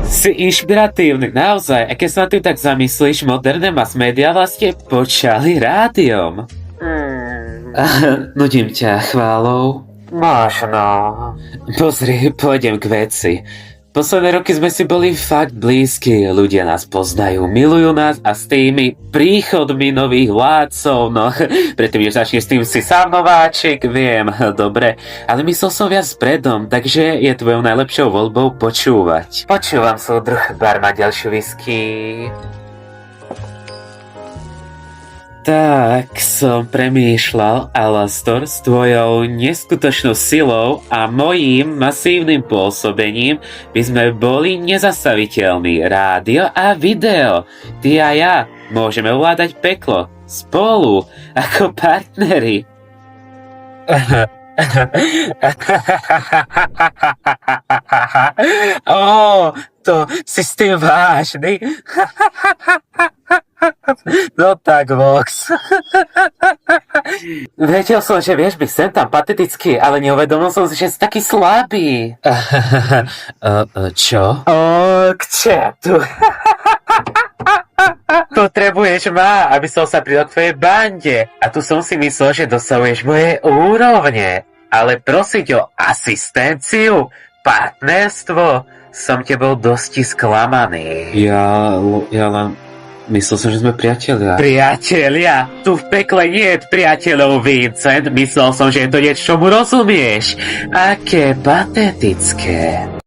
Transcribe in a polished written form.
Si inšpiratívny, naozaj. A keď sa na tým tak zamyslíš, moderné mass media vlastne počali rádiom. Nudím ťa chválou? Možno. Pozri, pôjdem k veci. Posledné roky sme si boli fakt blízki, ľudia nás poznajú, milujú nás a s tými príchodmi nových vládcov, no, predtým, než začneš s tým si sám nováčik, viem, dobre, ale myslel som viac predom, takže je tvojou najlepšou voľbou počúvať. Počúvam, súdruh, bar má ďalšiu whisky. Tak som premýšľal, Alastor, s tvojou neskutočnou silou a mojím masívnym pôsobením by sme boli nezastaviteľní. Rádio a video. Ty a ja môžeme ovládať peklo. Spolu, ako partneri. To si s tým vážny. No tak, Vox. Vedel som, že vieš byť sem tam patetický, ale neuvedomil som si, že si taký slabý. Čo? K čertu. Potrebuješ ma, aby som sa pridal k tvojej bande. A tu som si myslel, že dosahuješ moje úrovne. Ale prosiť o asistenciu, partnerstvo, som tebou dosti sklamaný. Ja len... Myslel som, že sme priatelia. Priatelia? Tu v pekle nie je priateľov, Vincent. Myslel som, že je to niečo, čomu rozumieš. Aké patetické.